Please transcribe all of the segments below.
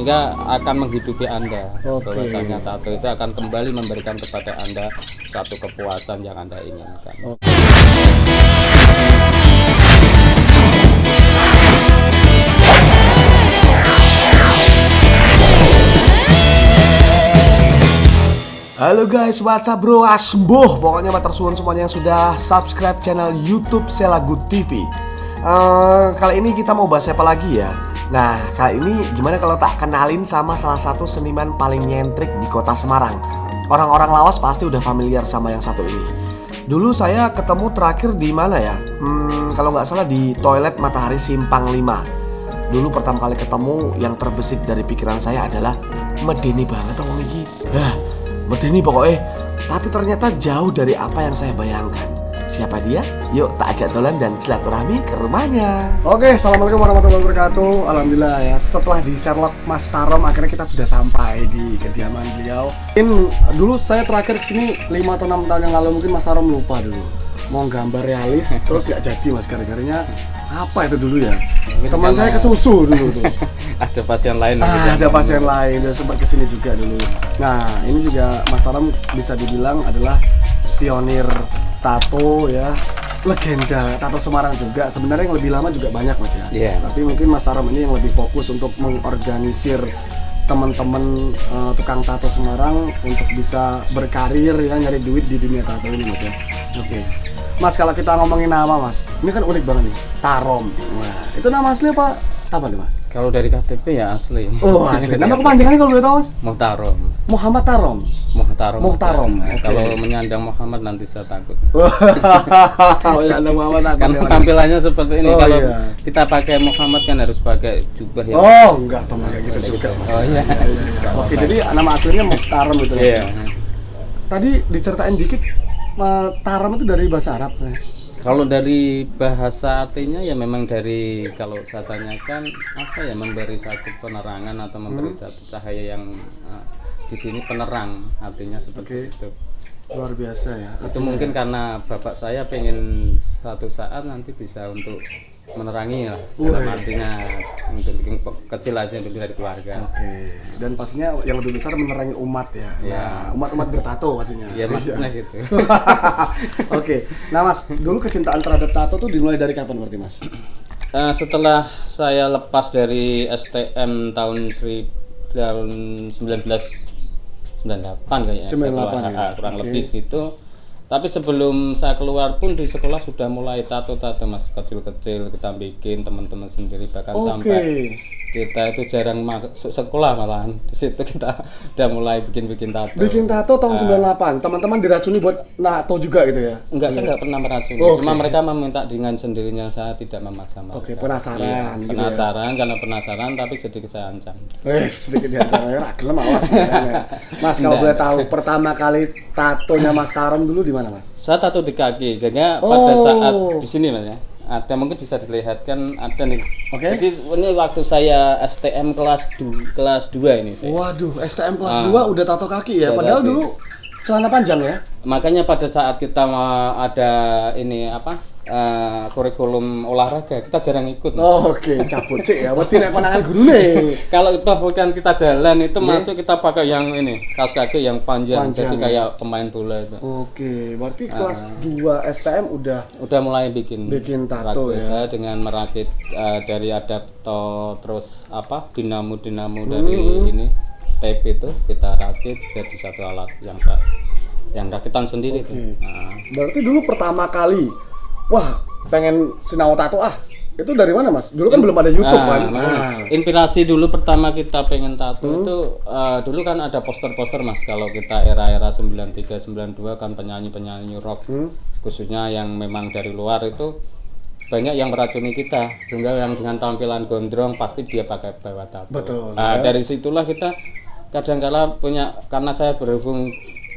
sehingga akan menghidupi Anda. Oke. Bahwasanya tato itu akan kembali memberikan kepada Anda suatu kepuasan yang Anda inginkan. Halo guys, what's up bro, asmbuh. Pokoknya matur suwun semuanya yang sudah subscribe channel YouTube Sela Good TV. Kali ini kita mau bahas apa lagi ya? Nah, kali ini gimana kalau tak kenalin sama salah satu seniman paling nyentrik di kota Semarang. Orang-orang lawas pasti udah familiar sama yang satu ini. Dulu saya ketemu terakhir di mana ya? Kalau nggak salah di toilet Matahari Simpang 5. Dulu pertama kali ketemu, yang terbesit dari pikiran saya adalah medeni banget orang ini. Medeni pokoknya. Tapi ternyata jauh dari apa yang saya bayangkan. Siapa dia? Yuk tak ajak dolan dan silaturahmi ke rumahnya. Oke, assalamualaikum warahmatullahi wabarakatuh. Alhamdulillah ya, setelah di Sherlock Mas Tarom akhirnya kita sudah sampai di kediaman beliau. Mungkin dulu saya terakhir kesini 5 atau 6 tahun yang lalu, mungkin Mas Tarom lupa dulu. Mau gambar realis terus gak jadi mas, gara-garanya apa itu dulu ya? Teman saya kesusu dulu tuh. Ada pasien lain. Ada pasien lain, dan sempat kesini juga dulu. Nah, ini juga Mas Tarom bisa dibilang adalah pionir tato ya, legenda tato Semarang juga. Sebenarnya yang lebih lama juga banyak mas ya. Yeah. Tapi mungkin Mas Tarom ini yang lebih fokus untuk mengorganisir teman-teman tukang tato Semarang untuk bisa berkarir ya, nyari duit di dunia tato ini mas ya. Oke. Mas, kalau kita ngomongin nama mas, ini kan unik banget nih, Tarom. Wah, itu nama asli apa nih mas? Kalau dari KTP ya asli. Oh asli. Nama kepanjangannya kalau boleh tahu mas? Muhtarom. Muhammad Tarom. Muhtarom. Okay. Kalau menyandang Muhammad nanti saya takut. Menyandang Muhammad takut. Karena tampilannya seperti ini. Oh, kalau iya. kita pakai Muhammad kan harus pakai jubah ya. Oh enggak, teman kayak gitu juga mas. Oh iya. Oke, jadi nama aslinya Muhtarom itu mas. Iya. Tadi diceritain dikit, Tarom itu dari bahasa Arab ya? Kalau dari bahasa artinya ya memang dari, kalau saya tanyakan apa ya, memberi satu penerangan atau memberi satu cahaya yang di sini penerang, artinya seperti itu. Luar biasa ya. Itu mungkin karena bapak saya pengen suatu saat nanti bisa untuk menerangi lah, dalam artinya untuk bikin kecil aja dulu dari keluarga. Oke. Dan pastinya yang lebih besar menerangi umat ya. Nah, umat-umat bertato pastinya. Ya maksudnya gitu. Oke. Nah mas, dulu kecintaan terhadap tato tuh dimulai dari kapan berarti mas? Setelah saya lepas dari STM tahun 1998 kayaknya. 98 ya? Kurang lebih situ. Tapi sebelum saya keluar pun di sekolah sudah mulai tato-tato mas, kecil-kecil kita bikin teman-teman sendiri, bahkan sampai kita itu jarang masuk sekolah malahan. Di situ kita udah mulai bikin tato. Bikin tato tahun 98. Teman-teman diracuni buat nato juga gitu ya? Enggak, saya enggak pernah meracuni. Cuma mereka meminta dengan sendirinya, saya tidak memaksa mereka. Oke, penasaran gitu penasaran ya? Karena penasaran, tapi sedikit saya ancam. Sedikit diancam ya, gelem awas ya. Mas, kalau boleh tahu pertama kali tatonya Mas Tarom dulu di mana mas? Saya tato di kaki, jadi pada saat di sini mas ya, ada mungkin bisa dilihatkan ada nih. Jadi ini waktu saya STM kelas 2 ini saya. Waduh, STM kelas 2 udah tato kaki ya, padahal dulu celana panjang ya. Makanya pada saat kita ada ini kurikulum olahraga, kita jarang ikut. Oke, cabut sih ya, berarti nek pandangan guru nih. Kalau toh bukan kita jalan itu masuk, kita pakai yang ini, kaos kaki yang panjang jadi kayak pemain bola itu. Oke, berarti kelas 2 STM udah mulai bikin tato ya. Saya dengan merakit dari adaptor, terus dinamo dari ini tape itu kita rakit jadi satu alat yang rakitan sendiri tuh. Berarti dulu pertama kali wah, pengen sinau tato itu dari mana mas? Dulu kan belum ada YouTube kan? Inspirasi dulu pertama kita pengen tato itu dulu kan ada poster-poster mas. Kalau kita era-era 93-92 kan penyanyi-penyanyi rock khususnya yang memang dari luar itu banyak yang meracuni kita. Sehingga yang dengan tampilan gondrong pasti dia pakai bawa tato. Betul. Dari situlah kita kadang-kala karena saya berhubung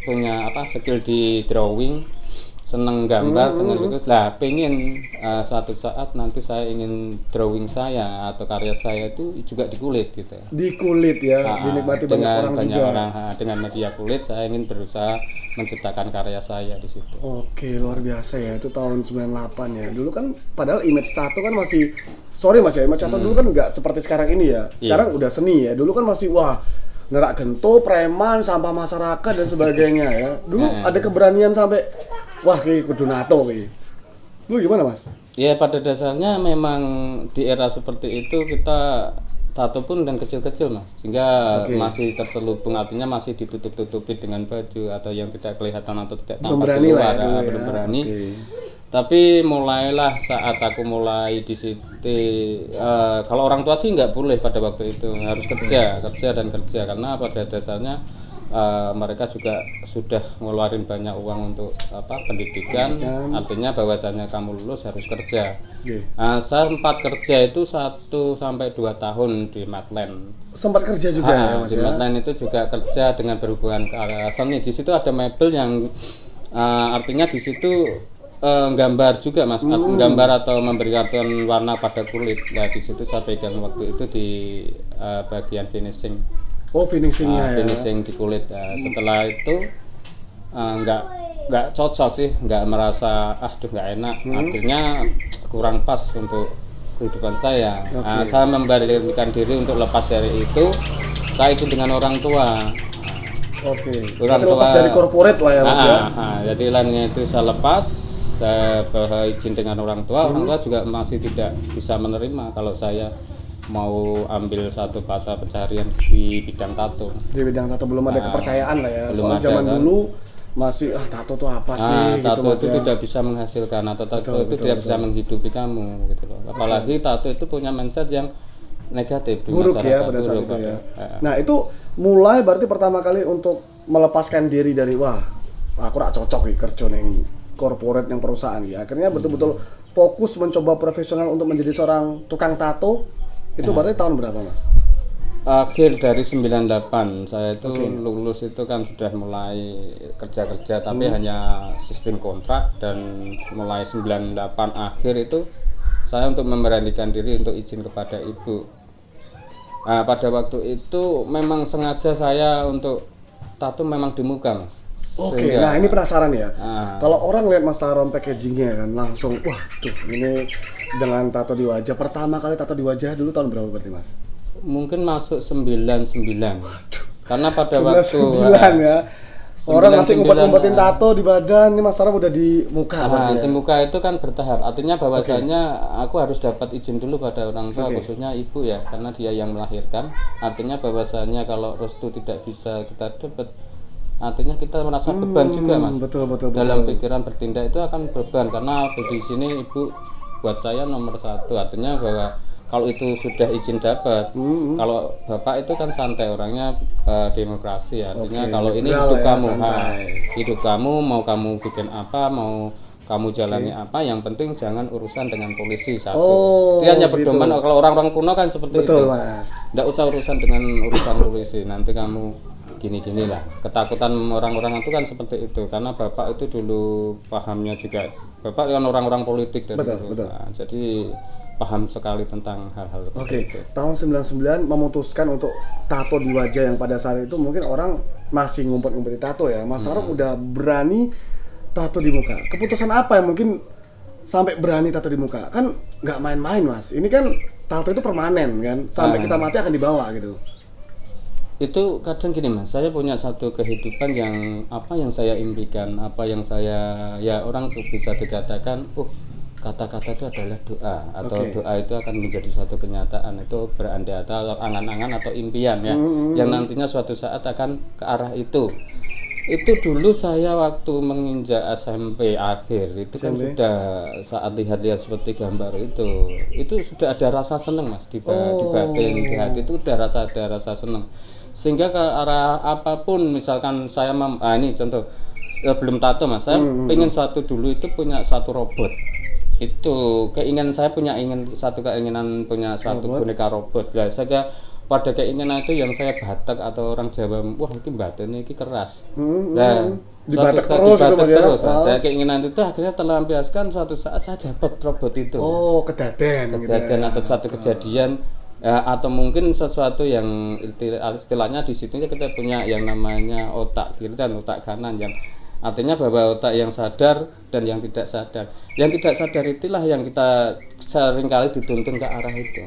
punya skill di drawing. seneng gambar, seneng lukis. Lah pengen suatu saat nanti saya ingin drawing saya atau karya saya itu juga di kulit gitu. Di kulit ya, dinikmati banyak orang juga. Dengan media kulit saya ingin berusaha menciptakan karya saya di situ. Oke, luar biasa ya. Itu tahun 98 ya. Dulu kan padahal image tato kan masih, sorry Mas ya, image tato dulu kan nggak seperti sekarang ini ya. Sekarang udah seni ya. Dulu kan masih wah, nerak gento, preman, sampah masyarakat dan sebagainya ya. Dulu ada keberanian sampai wah kayak kudu nato kayak. Lu gimana Mas? Ya pada dasarnya memang di era seperti itu kita tato pun dan kecil-kecil Mas, sehingga masih terselubung, artinya masih ditutup-tutupi dengan baju atau yang tidak kelihatan atau tidak tampak keluar, belum berani. Tapi mulailah saat aku mulai di situ, kalau orang tua sih nggak boleh pada waktu itu, harus kerja dan kerja, karena pada dasarnya mereka juga sudah ngeluarin banyak uang untuk pendidikan, artinya bahwasanya kamu lulus harus kerja. Saya sempat kerja itu 1 sampai 2 tahun di Madland. Sempat kerja juga ya Mas di Madland itu juga kerja dengan berhubungan ke arah seni. Di situ ada mebel yang artinya di situ gambar juga Mas, gambar atau memberikan warna pada kulit. Nah di situ saya pegang waktu itu di bagian finishing. Oh finishingnya ya. Finishing di kulit. Setelah itu nggak cocok sih, nggak merasa nggak enak. Akhirnya kurang pas untuk kehidupan saya. Saya memberanikan diri untuk lepas dari itu. Saya izin dengan orang tua. Orang tua lepas dari korporat lah ya Mas ya. Jadi lainnya itu saya lepas. Saya izin dengan orang tua. Orang tua juga masih tidak bisa menerima kalau saya mau ambil satu mata pencaharian di bidang tato. Di bidang tato belum ada kepercayaan lah ya. Soal zaman dulu masih tato itu apa sih tato gitu, itu tidak bisa menghasilkan atau tato itu tidak bisa menghidupi kamu gitu loh. Apalagi tato itu punya mindset yang negatif di buruk masyarakat. Ya pada saat itu ya. Nah itu mulai berarti pertama kali untuk melepaskan diri dari wah aku gak cocok nih kerja neng korporat yang perusahaan ya. Akhirnya betul-betul fokus mencoba profesional untuk menjadi seorang tukang tato. Itu berarti tahun berapa Mas? Akhir dari 98 saya itu lulus itu kan sudah mulai kerja-kerja tapi hanya sistem kontrak, dan mulai 98 akhir itu saya untuk memberanikan diri untuk izin kepada ibu. Pada waktu itu memang sengaja saya untuk tato memang di muka Mas. Nah ini penasaran ya. Kalau orang lihat Mas Tarom packagingnya kan langsung wah tuh ini dengan tato di wajah. Pertama kali tato di wajah dulu tahun berapa berarti Mas? Mungkin masuk 99. Waduh. Karena pada waktu 99 ya. Orang masih ngumpet-ngumpetin tato di badan, ini Mas Tarom udah di muka. Di muka itu kan bertahap. Artinya bahwasanya aku harus dapat izin dulu pada orang tua, khususnya ibu ya, karena dia yang melahirkan. Artinya bahwasanya kalau restu tidak bisa kita dapat, artinya kita merasa beban juga Mas. Betul. Dalam pikiran bertindak itu akan beban, karena di sini ibu buat saya nomor 1. Artinya bahwa kalau itu sudah izin dapat, kalau bapak itu kan santai orangnya, demokrasi. Artinya kalau ini hidup kamu, hidup kamu mau kamu bikin apa, mau kamu jalani apa, yang penting jangan urusan dengan polisi satu. Dia hanya berdoman kalau orang-orang kuno kan seperti itu. Mas. Nggak usah urusan dengan urusan polisi, nanti kamu gini-gini lah. Ketakutan orang-orang itu kan seperti itu, karena bapak itu dulu pahamnya juga, bapak kan orang-orang politik dan betul. Nah, jadi paham sekali tentang hal-hal seperti itu. Tahun 99 memutuskan untuk tato di wajah yang pada saat itu mungkin orang masih ngumpet-ngumpet tato ya. Mas Tarom udah berani tato di muka. Keputusan apa yang mungkin sampai berani tato di muka? Kan nggak main-main Mas. Ini kan tato itu permanen kan, sampai kita mati akan dibawa gitu. Itu kadang gini Mas, saya punya satu kehidupan yang apa yang saya impikan, apa yang saya, ya orang bisa dikatakan kata-kata itu adalah doa, atau doa itu akan menjadi suatu kenyataan. Itu berandai atau angan-angan atau impian ya, yang nantinya suatu saat akan ke arah itu. Itu dulu saya waktu menginjak SMP akhir itu kan sudah saat lihat-lihat seperti gambar itu sudah ada rasa senang Mas di batin, di hati itu udah ada rasa senang, sehingga ke arah apapun, misalkan saya ini contoh belum tato Mas, saya pengen suatu dulu itu punya satu robot. Itu keinginan saya, punya satu keinginan punya suatu boneka robot. Ya, saya pada keinginan itu yang saya Batak atau orang Jawa, wah mungkin batin ini keras. Nah, dibatak terus itu Mas ya. Saya keinginan itu akhirnya terlampiaskan, suatu saat saya dapat robot itu. Oh, kedaden gitu ya. Atau satu kejadian atau mungkin sesuatu yang istilahnya di situ kita punya yang namanya otak kiri dan otak kanan, yang artinya bahwa otak yang sadar dan yang tidak sadar. Yang tidak sadar itulah yang kita seringkali dituntun ke arah itu.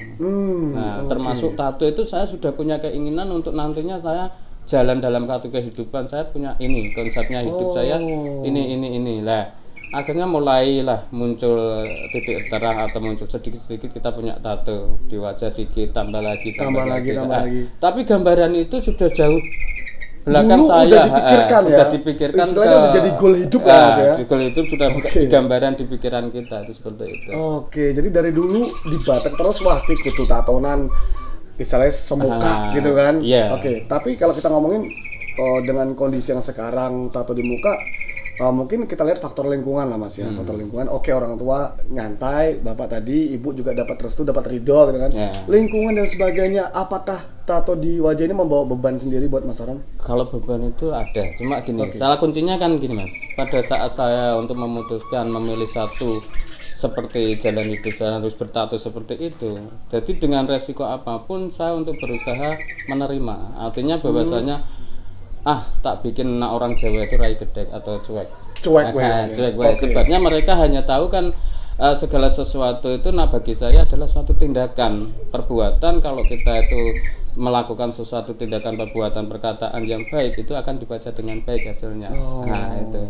Termasuk tato itu saya sudah punya keinginan untuk nantinya saya jalan dalam satu kehidupan, saya punya ini konsepnya hidup saya ini lah. Akhirnya mulailah muncul titik terang atau muncul sedikit-sedikit kita punya tato di wajah dikit, tambah lagi. Tapi gambaran itu sudah jauh belakang dulu saya sudah dipikirkan istilahnya udah jadi goal hidup ya Mas ya. Goal hidup sudah gambaran di pikiran kita itu seperti itu. Oke, jadi dari dulu di Batak terus wah kudu tatonan misalnya semuka gitu kan. Oke, tapi kalau kita ngomongin dengan kondisi yang sekarang tato di muka, mungkin kita lihat faktor lingkungan lah Mas ya. Faktor lingkungan, oke, orang tua nyantai, bapak tadi, ibu juga dapat restu, dapat ridho gitu kan. Lingkungan dan sebagainya, apakah tato di wajah ini membawa beban sendiri buat Mas Aram? Kalau beban itu ada, cuma gini, salah kuncinya kan gini Mas. Pada saat saya untuk memutuskan memilih satu seperti jalan hidup saya harus bertato seperti itu. Jadi dengan resiko apapun saya untuk berusaha menerima. Artinya bahwasanya tak bikin orang Jawa itu rai gedek atau cuek. Sebabnya mereka hanya tahu kan segala sesuatu itu bagi saya adalah suatu tindakan perbuatan. Kalau kita itu melakukan sesuatu tindakan perbuatan perkataan yang baik, itu akan dibaca dengan baik hasilnya. Itu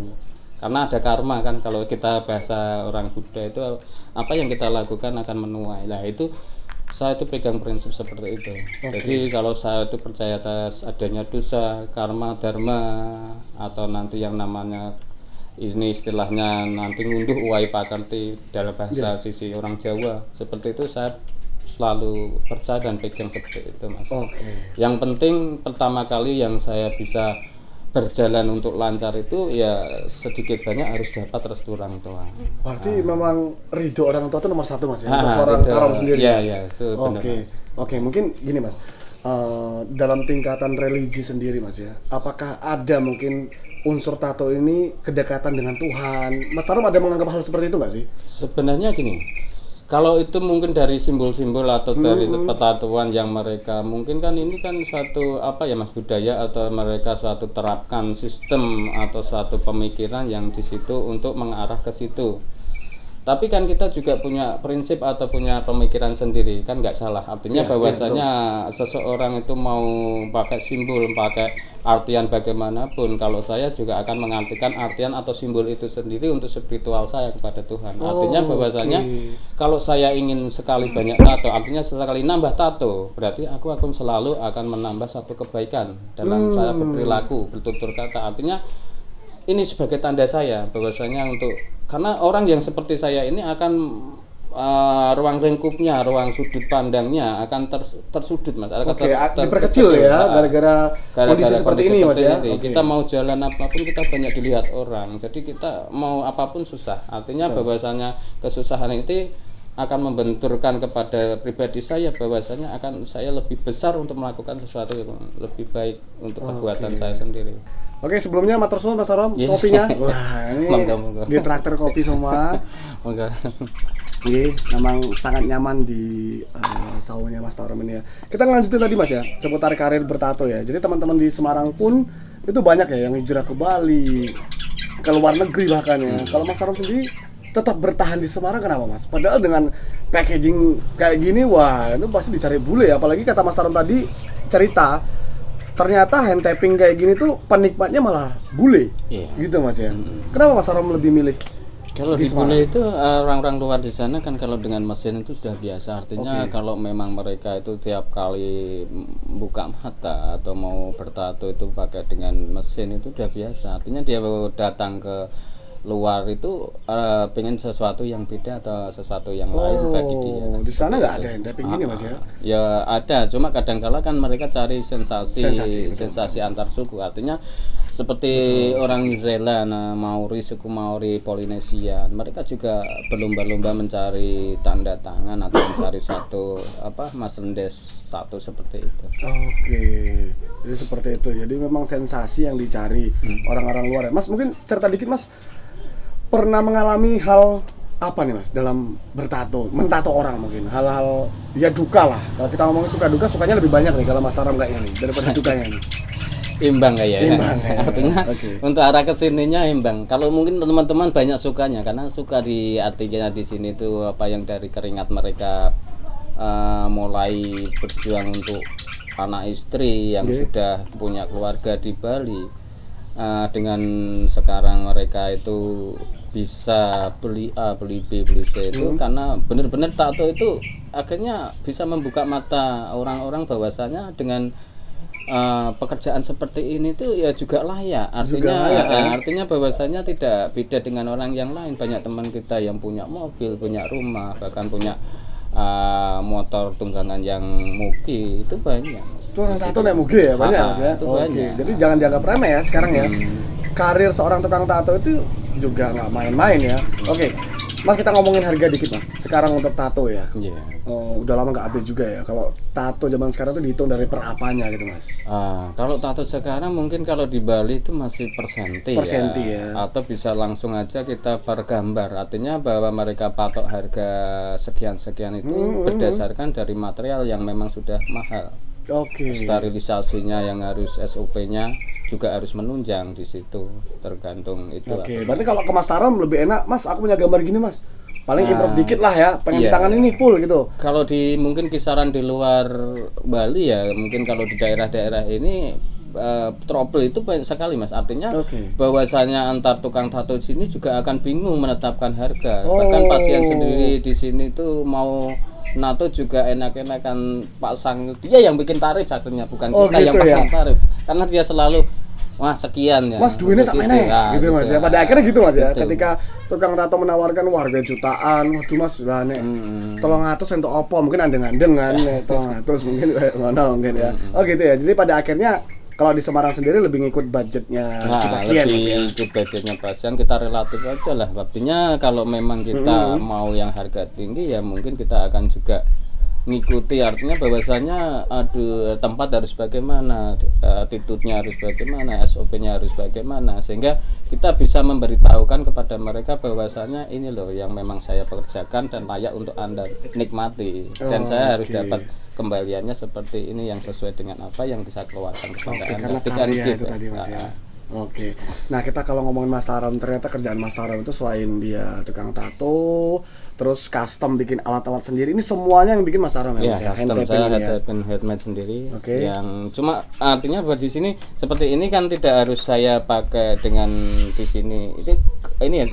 karena ada karma kan, kalau kita bahasa orang Buddha itu apa yang kita lakukan akan menuai. Nah itu saya itu pegang prinsip seperti itu. Jadi kalau saya itu percaya atas adanya dosa, karma, dharma, atau nanti yang namanya ini istilahnya nanti ngunduh uwai pakarti dalam bahasa sisi orang Jawa, seperti itu saya selalu percaya dan pegang seperti itu Mas. Yang penting pertama kali yang saya bisa berjalan untuk lancar itu ya sedikit banyak harus dapat restu orang tua. Berarti memang ridho orang tua itu nomor satu Mas ya, untuk seorang Aram sendiri. Iya, itu benar. Oke, mungkin gini Mas, dalam tingkatan religi sendiri Mas ya, apakah ada mungkin unsur tato ini kedekatan dengan Tuhan? Mas Aram ada menganggap hal seperti itu nggak sih? Sebenarnya gini, kalau itu mungkin dari simbol-simbol atau dari petatuan yang mereka mungkin kan ini kan suatu Mas budaya atau mereka suatu terapkan sistem atau suatu pemikiran yang di situ untuk mengarah ke situ. Tapi kan kita juga punya prinsip atau punya pemikiran sendiri, kan nggak salah. Artinya bahwasanya seseorang itu mau pakai simbol, pakai artian bagaimanapun, kalau saya juga akan mengartikan artian atau simbol itu sendiri untuk spiritual saya kepada Tuhan. Artinya bahwasanya kalau saya ingin sekali banyak tato, artinya sekali nambah tato, berarti aku akan selalu akan menambah satu kebaikan dalam saya berperilaku, bertutur kata. Artinya ini sebagai tanda saya bahwasanya untuk, karena orang yang seperti saya ini akan ruang lingkupnya, ruang sudut pandangnya akan tersudut Mas. Diperkecil ya gara-gara kondisi seperti ini Mas ya. Kita mau jalan apapun kita banyak dilihat orang. Jadi kita mau apapun susah. Artinya bahwasanya kesusahan itu akan membenturkan kepada pribadi saya bahwasanya akan saya lebih besar untuk melakukan sesuatu yang lebih baik untuk perbuatan saya sendiri. Oke, sebelumnya matur suwun Mas Aram, kopinya. Wah, ini di traktor kopi semua. Memang sangat nyaman di saungnya Mas Aram ini ya. Kita lanjutin tadi Mas ya, seputar karir bertato ya. Jadi teman-teman di Semarang pun itu banyak ya yang hijrah ke Bali, ke luar negeri bahkan ya. Kalau Mas Aram sendiri tetap bertahan di Semarang, kenapa Mas? Padahal dengan packaging kayak gini, wah itu pasti dicari bule ya. Apalagi kata Mas Aram tadi cerita, ternyata hand tapping kayak gini tuh penikmatnya malah bule, gitu Mas ya. Kenapa Mas Aram lebih milih? Kalau di bule itu orang-orang luar di sana kan kalau dengan mesin itu sudah biasa. Artinya kalau memang mereka itu tiap kali buka mata atau mau bertato itu pakai dengan mesin itu sudah biasa. Artinya dia datang ke luar itu pengen sesuatu yang beda atau sesuatu yang lain bagi dia. Di sana nggak ada hand tapping gini mas ya? Ya ada, cuma kadang-kala kan mereka cari Sensasi, sensasi antar suku. Artinya seperti orang New Zealand, Maori, suku Maori, Polinesia, mereka juga berlomba-lomba mencari tanda tangan atau mencari satu merchandise satu seperti itu. Oke, jadi seperti itu. Jadi memang sensasi yang dicari orang-orang luar ya. Mas mungkin cerita dikit mas, pernah mengalami hal apa nih mas dalam mentato orang mungkin hal-hal ya duka lah. Kalau kita ngomongin suka duka, sukanya lebih banyak nih kalau Mas Taram kayaknya nih daripada dukanya nih. Imbang kayak ya. Imbang, ya. Artinya Oke. untuk arah kesininya imbang. Kalau mungkin teman-teman banyak sukanya karena suka di artinya di sini tuh apa yang dari keringat mereka mulai berjuang untuk anak istri yang sudah punya keluarga di Bali. Dengan sekarang mereka itu bisa beli A, beli B, beli C itu karena benar-benar tato itu akhirnya bisa membuka mata orang-orang bahwasanya dengan pekerjaan seperti ini tuh ya juga layak. Artinya bahwasanya tidak beda dengan orang yang lain. Banyak teman kita yang punya mobil, punya rumah, bahkan punya motor tunggangan yang mugi itu banyak. Itu tato naik muge ya banyak mas ya. Oke, jadi jangan dianggap remeh ya sekarang ya. Karir seorang tukang tato itu juga nggak main-main ya. Oke, mas kita ngomongin harga dikit mas. Sekarang untuk tato ya. Yeah. Udah lama nggak update juga ya. Kalau tato zaman sekarang tuh dihitung dari per apanya gitu mas. Kalau tato sekarang mungkin kalau di Bali itu masih per senti ya. Atau bisa langsung aja kita per gambar. Artinya bahwa mereka patok harga sekian-sekian itu berdasarkan dari material yang memang sudah mahal. Oke. Sterilisasinya yang harus SOP-nya juga harus menunjang di situ, tergantung itu. Oke, berarti kalau ke Mas Taram lebih enak, Mas aku punya gambar gini Mas, paling improve dikit lah ya, pengen tangan ini full gitu. Kalau di mungkin kisaran di luar Bali ya, mungkin kalau di daerah-daerah ini trouble itu banyak sekali mas. Artinya bahwasanya antar tukang tato di sini juga akan bingung menetapkan harga. Bahkan pasien sendiri di sini tuh mau nato juga enak-enakan pasang, dia yang bikin tarif akhirnya, bukan kita yang pasang tarif, karena dia selalu wah sekian ya. Mas duitnya sama ini gitu mas ya. Pada akhirnya gitu mas ya. Ketika tukang tato menawarkan warga jutaan, waduh mas lah nek 300 untuk opo mungkin andeng-andeng kan 300 mungkin ngono mungkin ya. Oh gitu ya. Jadi pada akhirnya kalau di Semarang sendiri lebih ngikut budgetnya si pasien mas ya. Ikut budgetnya pasien, kita relatif aja lah. Artinya kalau memang kita mau yang harga tinggi ya mungkin kita akan juga ngikuti, artinya bahwasanya tempat harus bagaimana, attitude-nya harus bagaimana, SOP-nya harus bagaimana, sehingga kita bisa memberitahukan kepada mereka bahwasanya ini loh yang memang saya pekerjakan dan layak untuk Anda nikmati, dan saya harus dapat kembaliannya seperti ini yang sesuai dengan apa yang bisa keluarkan kepada Anda. Karena karya itu tadi mas ya. Oke, nah kita kalau ngomongin Mas Taram, ternyata kerjaan Mas Taram itu selain dia tukang tato, terus custom bikin alat-alat sendiri, ini semuanya yang bikin Mas Taram ya? Iya, custom saya handmade sendiri. Yang cuma artinya buat di sini seperti ini kan tidak harus saya pakai dengan di sini. Ini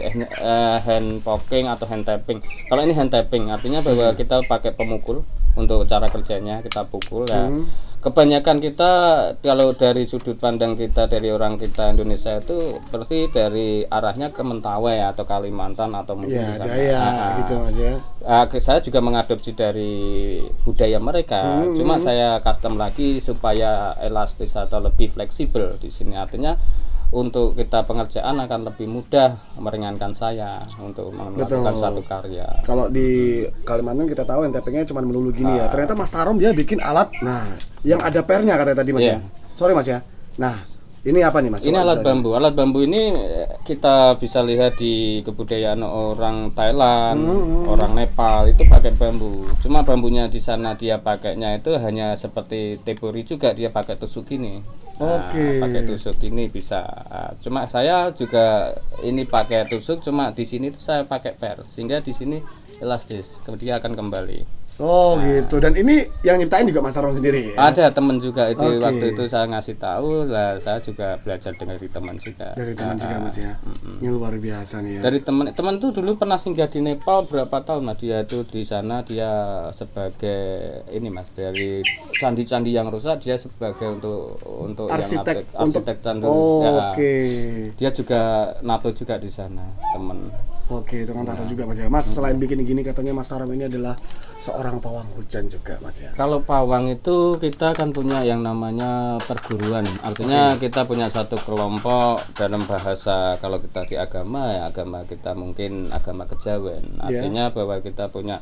hand poking atau hand tapping. Kalau ini hand tapping artinya bahwa kita pakai pemukul untuk cara kerjanya, kita pukul ya. Kebanyakan kita kalau dari sudut pandang kita, dari orang kita Indonesia itu berarti dari arahnya ke Mentawai atau Kalimantan atau mungkin gitu mas ya. Saya juga mengadopsi dari budaya mereka, cuma saya custom lagi supaya elastis atau lebih fleksibel di sini. Artinya untuk kita pengerjaan akan lebih mudah, meringankan saya untuk melakukan satu karya. Kalau di Kalimantan kita tahu NTP-nya cuma melulu gini ya. Ternyata Mas Tarom dia bikin alat, yang ada pernya katanya tadi mas ya. Sorry mas ya. Nah, ini apa nih mas? Ini alat bambu. Alat bambu ini kita bisa lihat di kebudayaan orang Thailand, orang Nepal itu pakai bambu. Cuma bambunya di sana dia pakainya itu hanya seperti tebori juga, dia pakai tusuk ini. Pakai tusuk ini bisa. Cuma saya juga ini pakai tusuk, cuma di sini tuh saya pakai per, sehingga di sini elastis, kemudian akan kembali. Oh gitu. Dan ini yang nyiptain juga Mas Tarom sendiri ya? Ada temen juga itu. Oke. Waktu itu saya ngasih tahu lah, saya juga belajar dari teman juga. Dari teman juga Mas ya. Ini luar biasa nih ya. Dari teman tuh dulu pernah singgah di Nepal berapa tahun Mas, dia tuh di sana dia sebagai ini Mas, dari candi-candi yang rusak dia sebagai untuk Arsitek, yang untuk arsitek candi. Oh, Ya. oke. Dia juga nato juga di sana, temen. Oke, tukang tato juga Mas ya. Mas selain bikin gini katanya Mas Tarom ini adalah seorang pawang hujan juga Mas ya. Kalau pawang itu kita kan punya yang namanya perguruan. Artinya kita punya satu kelompok dalam bahasa, kalau kita di agama ya agama kita mungkin agama kejawen. Artinya bahwa kita punya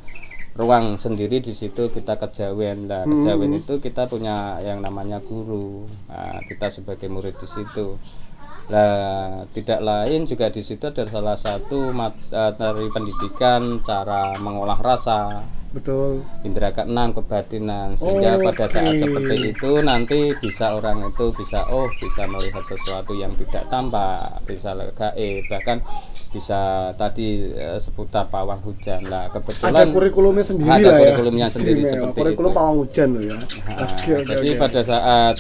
ruang sendiri di situ kita kejawen. Nah, kejawen itu kita punya yang namanya guru. Nah, kita sebagai murid di situ. Nah, tidak lain juga di situ ada salah satu materi pendidikan cara mengolah rasa, Betul. indera keenam, kebatinan, sehingga pada saat seperti itu nanti bisa orang itu bisa melihat sesuatu yang tidak tampak, bisa gaib, bahkan bisa tadi seputar pawang hujan. Lah kebetulan Ada kurikulumnya sendiri ada lah ya. kurikulumnya sendiri Istimewa. seperti Kurikulum itu. pawang hujan loh ya. Nah, Oke. jadi pada saat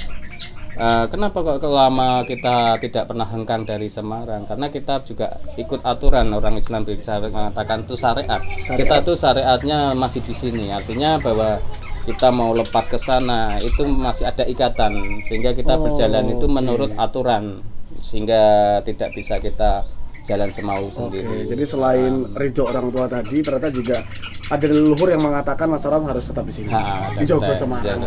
kenapa kok lama kita tidak pernah hengkang dari Semarang? Karena kita juga ikut aturan, orang Islam bisa mengatakan itu syariat. Kita tuh syariatnya masih di sini. Artinya bahwa kita mau lepas ke sana itu masih ada ikatan, sehingga kita berjalan itu menurut aturan, sehingga tidak bisa kita jalan semau sendiri. Jadi selain ridho orang tua tadi, ternyata juga ada leluhur yang mengatakan Mas Tarom harus tetap di sini. Di Jogja Semarang.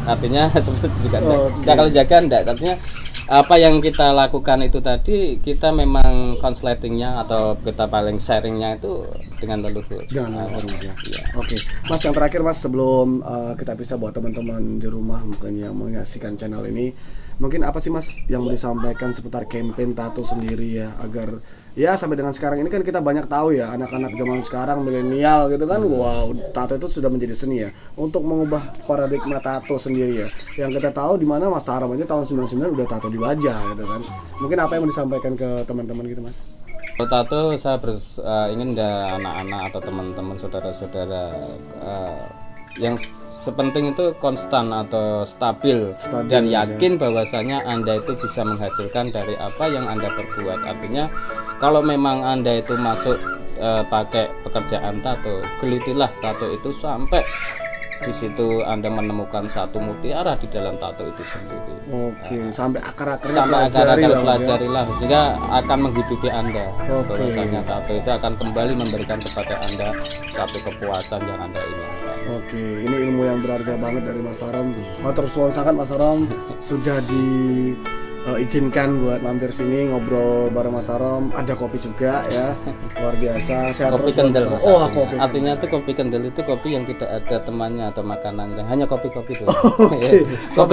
Artinya seperti itu juga. Nah, kalau jaga enggak, artinya apa yang kita lakukan itu tadi kita memang konsletingnya atau kita paling sharingnya itu dengan leluhur. Dengan leluhur ya. Oke, Mas yang terakhir Mas sebelum kita bisa buat teman-teman di rumah mungkin yang menyaksikan channel ini, mungkin apa sih Mas yang mau disampaikan seputar campaign tato sendiri ya, agar ya sampai dengan sekarang ini kan kita banyak tahu ya anak-anak zaman sekarang milenial gitu kan, wow tato itu sudah menjadi seni ya, untuk mengubah paradigma tato sendiri ya. Yang kita tahu di mana Mas Tarom aja tahun 99 udah tato di wajah gitu kan. Mungkin apa yang mau disampaikan ke teman-teman gitu Mas? Kalau tato saya ingin anak-anak atau teman-teman saudara-saudara yang sepenting itu konstan atau stabil dan yakin bahwasanya Anda itu bisa menghasilkan dari apa yang Anda perbuat. Artinya kalau memang Anda itu masuk pakai pekerjaan tato, gelutilah tato itu sampai di situ Anda menemukan satu mutiara di dalam tato itu sendiri. Oke, sampai akar-akarnya Sampai pelajarilah ya. sehingga akan menghidupi Anda. Bahwasanya tato itu akan kembali memberikan kepada Anda satu kepuasan yang Anda inginkan. Oke, ini ilmu yang berharga banget dari Mas Tarom. Matur suwun sangat Mas Tarom sudah diizinkan buat mampir sini ngobrol bareng Mas Tarom. Ada kopi juga ya, luar biasa. Sehat Kopi terus, kendel Mas. Mas. Oh, kopi. Artinya tuh kopi kendel itu kopi yang tidak ada temannya atau makanannya, hanya kopi-kopi doang. Oke,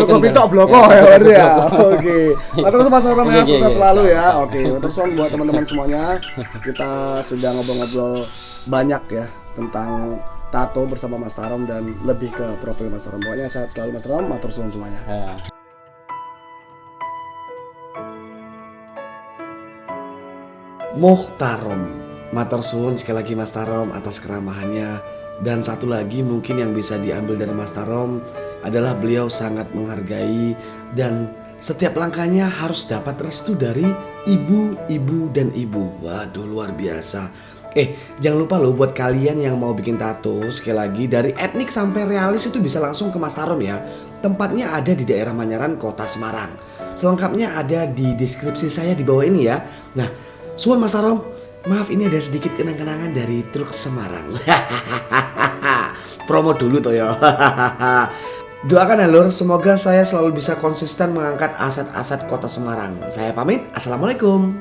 kopi tok bloko ya berarti ya. Oke, matur suwun Mas Tarom ya, sukses selalu ya. Oke, matur suwun buat teman-teman semuanya. Kita sudah ngobrol-ngobrol banyak ya tentang tato bersama Mas Tarom dan lebih ke profil Mas Tarom. Pokoknya sehat selalu Mas Tarom, matur suwun semuanya. Ya. Tarom, matur suwun sekali lagi Mas Tarom atas keramahannya. Dan satu lagi mungkin yang bisa diambil dari Mas Tarom adalah beliau sangat menghargai dan setiap langkahnya harus dapat restu dari ibu dan ibu. Waduh, luar biasa. Jangan lupa loh buat kalian yang mau bikin tato, sekali lagi dari etnik sampai realis itu bisa langsung ke Mas Tarom ya. Tempatnya ada di daerah Manyaran, Kota Semarang. Selengkapnya ada di deskripsi saya di bawah ini ya. Nah, suwun Mas Tarom, maaf ini ada sedikit kenang-kenangan dari truk Semarang. Promo dulu toh ya. Doakan ya lur, semoga saya selalu bisa konsisten mengangkat aset-aset Kota Semarang. Saya pamit, assalamualaikum.